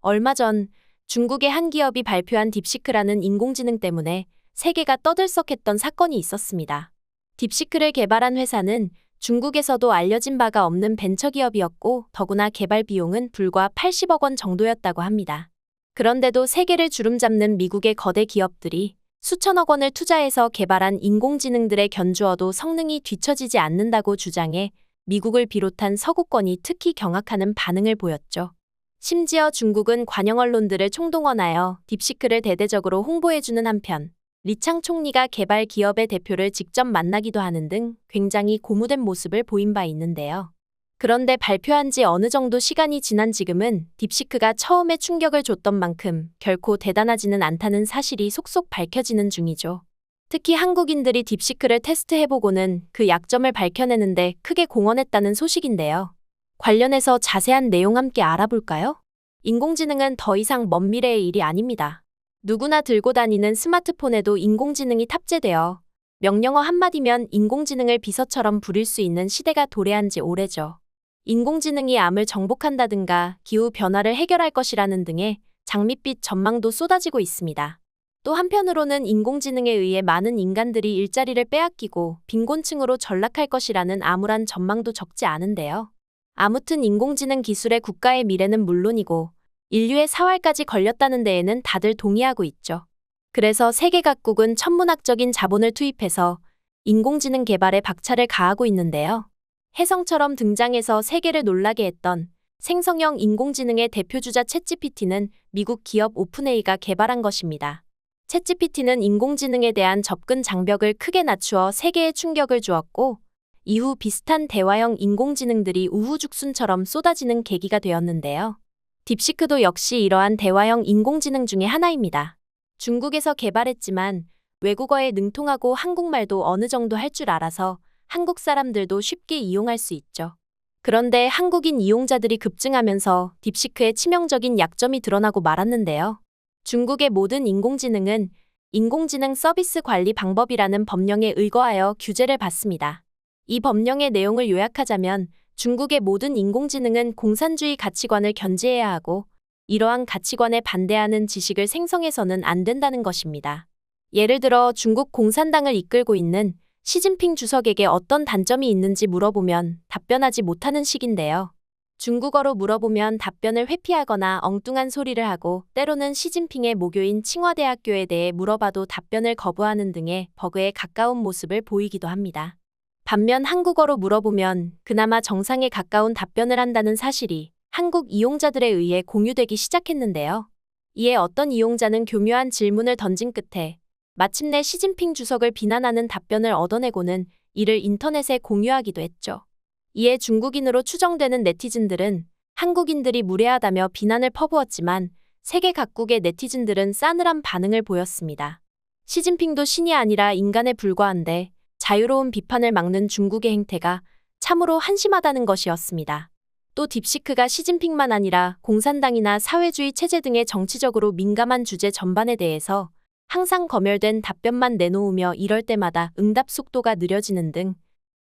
얼마 전 중국의 한 기업이 발표한 딥시크라는 인공지능 때문에 세계가 떠들썩했던 사건이 있었습니다. 딥시크를 개발한 회사는 중국에서도 알려진 바가 없는 벤처기업이었고 더구나 개발 비용은 불과 80억 원 정도였다고 합니다. 그런데도 세계를 주름잡는 미국의 거대 기업들이 수천억 원을 투자해서 개발한 인공지능들의 견주어도 성능이 뒤처지지 않는다고 주장해 미국을 비롯한 서구권이 특히 경악하는 반응을 보였죠. 심지어 중국은 관영 언론들을 총동원하여 딥시크를 대대적으로 홍보해주는 한편 리창 총리가 개발 기업의 대표를 직접 만나기도 하는 등 굉장히 고무된 모습을 보인 바 있는데요. 그런데 발표한 지 어느 정도 시간이 지난 지금은 딥시크가 처음에 충격을 줬던 만큼 결코 대단하지는 않다는 사실이 속속 밝혀지는 중이죠. 특히 한국인들이 딥시크를 테스트해보고는 그 약점을 밝혀내는데 크게 공헌했다는 소식인데요. 관련해서 자세한 내용 함께 알아볼까요? 인공지능은 더 이상 먼 미래의 일이 아닙니다. 누구나 들고 다니는 스마트폰에도 인공지능이 탑재되어 명령어 한마디면 인공지능을 비서처럼 부릴 수 있는 시대가 도래한 지 오래죠. 인공지능이 암을 정복한다든가 기후변화를 해결할 것이라는 등의 장밋빛 전망도 쏟아지고 있습니다. 또 한편으로는 인공지능에 의해 많은 인간들이 일자리를 빼앗기고 빈곤층으로 전락할 것이라는 암울한 전망도 적지 않은데요. 아무튼 인공지능 기술의 국가의 미래는 물론이고 인류의 사활까지 걸렸다는 데에는 다들 동의하고 있죠. 그래서 세계 각국은 천문학적인 자본을 투입해서 인공지능 개발에 박차를 가하고 있는데요. 혜성처럼 등장해서 세계를 놀라게 했던 생성형 인공지능의 대표주자 챗GPT는 미국 기업 오픈AI가 개발한 것입니다. 챗GPT는 인공지능에 대한 접근 장벽을 크게 낮추어 세계에 충격을 주었고 이후 비슷한 대화형 인공지능들이 우후죽순처럼 쏟아지는 계기가 되었는데요. 딥시크도 역시 이러한 대화형 인공지능 중의 하나입니다. 중국에서 개발했지만 외국어에 능통하고 한국말도 어느 정도 할 줄 알아서 한국 사람들도 쉽게 이용할 수 있죠. 그런데 한국인 이용자들이 급증하면서 딥시크의 치명적인 약점이 드러나고 말았는데요. 중국의 모든 인공지능은 인공지능 서비스 관리 방법이라는 법령에 의거하여 규제를 받습니다. 이 법령의 내용을 요약하자면 중국의 모든 인공지능은 공산주의 가치관을 견지해야 하고 이러한 가치관에 반대하는 지식을 생성해서는 안 된다는 것입니다. 예를 들어 중국 공산당을 이끌고 있는 시진핑 주석에게 어떤 단점이 있는지 물어보면 답변하지 못하는 식인데요. 중국어로 물어보면 답변을 회피하거나 엉뚱한 소리를 하고 때로는 시진핑의 모교인 칭화대학교에 대해 물어봐도 답변을 거부하는 등의 버그에 가까운 모습을 보이기도 합니다. 반면 한국어로 물어보면 그나마 정상에 가까운 답변을 한다는 사실이 한국 이용자들에 의해 공유되기 시작했는데요. 이에 어떤 이용자는 교묘한 질문을 던진 끝에 마침내 시진핑 주석을 비난하는 답변을 얻어내고는 이를 인터넷에 공유하기도 했죠. 이에 중국인으로 추정되는 네티즌들은 한국인들이 무례하다며 비난을 퍼부었지만 세계 각국의 네티즌들은 싸늘한 반응을 보였습니다. 시진핑도 신이 아니라 인간에 불과한데 자유로운 비판을 막는 중국의 행태가 참으로 한심하다는 것이었습니다. 또 딥시크가 시진핑만 아니라 공산당이나 사회주의 체제 등의 정치적으로 민감한 주제 전반에 대해서 항상 검열된 답변만 내놓으며 이럴 때마다 응답 속도가 느려지는 등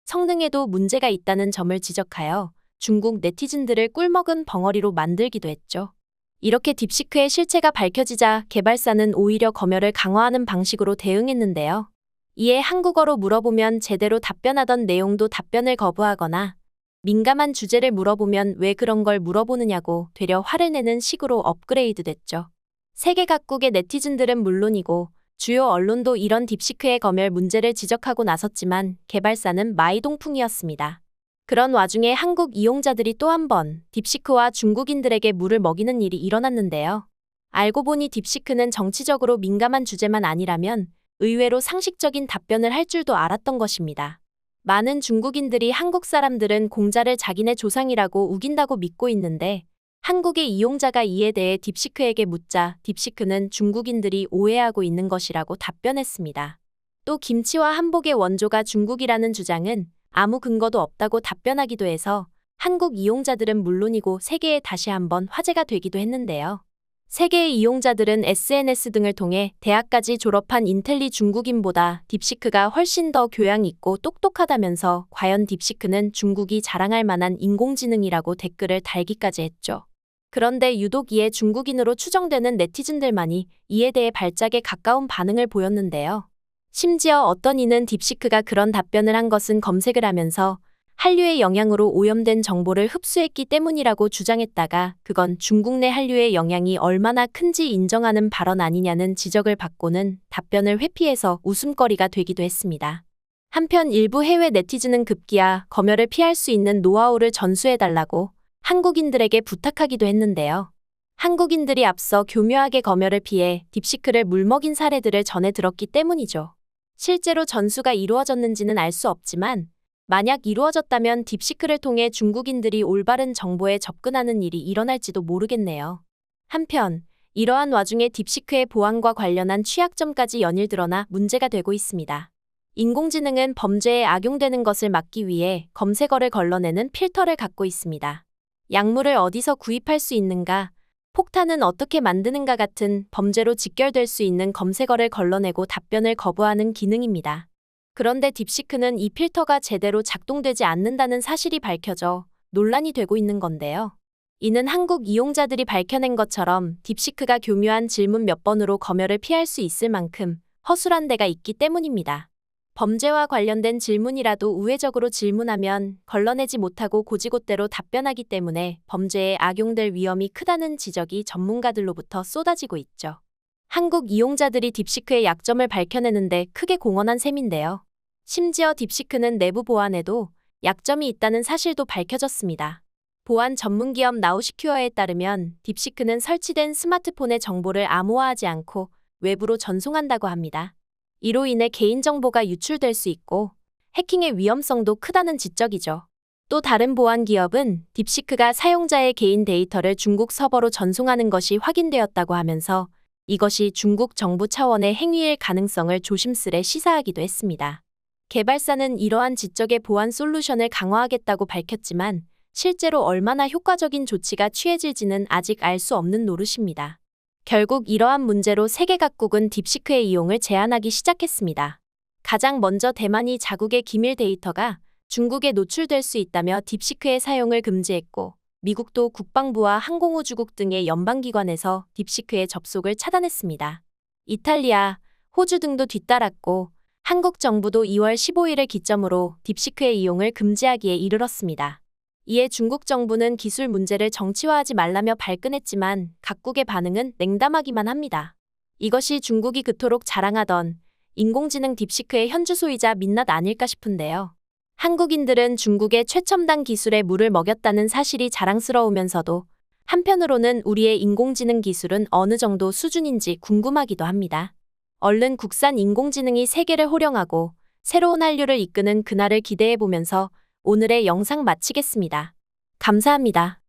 성능에도 문제가 있다는 점을 지적하여 중국 네티즌들을 꿀먹은 벙어리로 만들기도 했죠. 이렇게 딥시크의 실체가 밝혀지자 개발사는 오히려 검열을 강화하는 방식으로 대응했는데요. 이에 한국어로 물어보면 제대로 답변하던 내용도 답변을 거부하거나 민감한 주제를 물어보면 왜 그런 걸 물어보느냐고 되려 화를 내는 식으로 업그레이드 됐죠. 세계 각국의 네티즌들은 물론이고 주요 언론도 이런 딥시크의 검열 문제를 지적하고 나섰지만 개발사는 마이동풍이었습니다. 그런 와중에 한국 이용자들이 또 한 번 딥시크와 중국인들에게 물을 먹이는 일이 일어났는데요. 알고 보니 딥시크는 정치적으로 민감한 주제만 아니라면 의외로 상식적인 답변을 할 줄도 알았던 것입니다. 많은 중국인들이 한국 사람들은 공자를 자기네 조상이라고 우긴다고 믿고 있는데 한국의 이용자가 이에 대해 딥시크에게 묻자 딥시크는 중국인들이 오해하고 있는 것이라고 답변했습니다. 또 김치와 한복의 원조가 중국이라는 주장은 아무 근거도 없다고 답변하기도 해서 한국 이용자들은 물론이고 세계에 다시 한번 화제가 되기도 했는데요. 세계의 이용자들은 SNS 등을 통해 대학까지 졸업한 인텔리 중국인보다 딥시크가 훨씬 더 교양 있고 똑똑하다면서 과연 딥시크는 중국이 자랑할 만한 인공지능이라고 댓글을 달기까지 했죠. 그런데 유독 이에 중국인으로 추정되는 네티즌들만이 이에 대해 발작에 가까운 반응을 보였는데요. 심지어 어떤 이는 딥시크가 그런 답변을 한 것은 검색을 하면서 한류의 영향으로 오염된 정보를 흡수했기 때문이라고 주장했다가 그건 중국 내 한류의 영향이 얼마나 큰지 인정하는 발언 아니냐는 지적을 받고는 답변을 회피해서 웃음거리가 되기도 했습니다. 한편 일부 해외 네티즌은 급기야 검열을 피할 수 있는 노하우를 전수해달라고 한국인들에게 부탁하기도 했는데요. 한국인들이 앞서 교묘하게 검열을 피해 딥시크를 물먹인 사례들을 전해 들었기 때문이죠. 실제로 전수가 이루어졌는지는 알 수 없지만 만약 이루어졌다면 딥시크를 통해 중국인들이 올바른 정보에 접근하는 일이 일어날지도 모르겠네요. 한편 이러한 와중에 딥시크의 보안과 관련한 취약점까지 연일 드러나 문제가 되고 있습니다. 인공지능은 범죄에 악용되는 것을 막기 위해 검색어를 걸러내는 필터를 갖고 있습니다. 약물을 어디서 구입할 수 있는가, 폭탄은 어떻게 만드는가 같은 범죄로 직결될 수 있는 검색어를 걸러내고 답변을 거부하는 기능입니다. 그런데 딥시크는 이 필터가 제대로 작동되지 않는다는 사실이 밝혀져 논란이 되고 있는 건데요. 이는 한국 이용자들이 밝혀낸 것처럼 딥시크가 교묘한 질문 몇 번으로 검열을 피할 수 있을 만큼 허술한 데가 있기 때문입니다. 범죄와 관련된 질문이라도 우회적으로 질문하면 걸러내지 못하고 고지곳대로 답변하기 때문에 범죄에 악용될 위험이 크다는 지적이 전문가들로부터 쏟아지고 있죠. 한국 이용자들이 딥시크의 약점을 밝혀내는데 크게 공헌한 셈인데요. 심지어 딥시크는 내부 보안에도 약점이 있다는 사실도 밝혀졌습니다. 보안 전문기업 나우시큐어에 따르면 딥시크는 설치된 스마트폰의 정보를 암호화하지 않고 외부로 전송한다고 합니다. 이로 인해 개인정보가 유출될 수 있고 해킹의 위험성도 크다는 지적이죠. 또 다른 보안 기업은 딥시크가 사용자의 개인 데이터를 중국 서버로 전송하는 것이 확인되었다고 하면서 이것이 중국 정부 차원의 행위일 가능성을 조심스레 시사하기도 했습니다. 개발사는 이러한 지적의 보안 솔루션을 강화하겠다고 밝혔지만 실제로 얼마나 효과적인 조치가 취해질지는 아직 알 수 없는 노릇입니다. 결국 이러한 문제로 세계 각국은 딥시크의 이용을 제한하기 시작했습니다. 가장 먼저 대만이 자국의 기밀 데이터가 중국에 노출될 수 있다며 딥시크의 사용을 금지했고, 미국도 국방부와 항공우주국 등의 연방기관에서 딥시크의 접속을 차단했습니다. 이탈리아, 호주 등도 뒤따랐고, 한국 정부도 2월 15일을 기점으로 딥시크의 이용을 금지하기에 이르렀습니다. 이에 중국 정부는 기술 문제를 정치화하지 말라며 발끈했지만 각국의 반응은 냉담하기만 합니다. 이것이 중국이 그토록 자랑하던 인공지능 딥시크의 현주소이자 민낯 아닐까 싶은데요. 한국인들은 중국의 최첨단 기술에 물을 먹였다는 사실이 자랑스러우면서도 한편으로는 우리의 인공지능 기술은 어느 정도 수준인지 궁금하기도 합니다. 얼른 국산 인공지능이 세계를 호령하고 새로운 한류를 이끄는 그날을 기대해보면서 오늘의 영상 마치겠습니다. 감사합니다.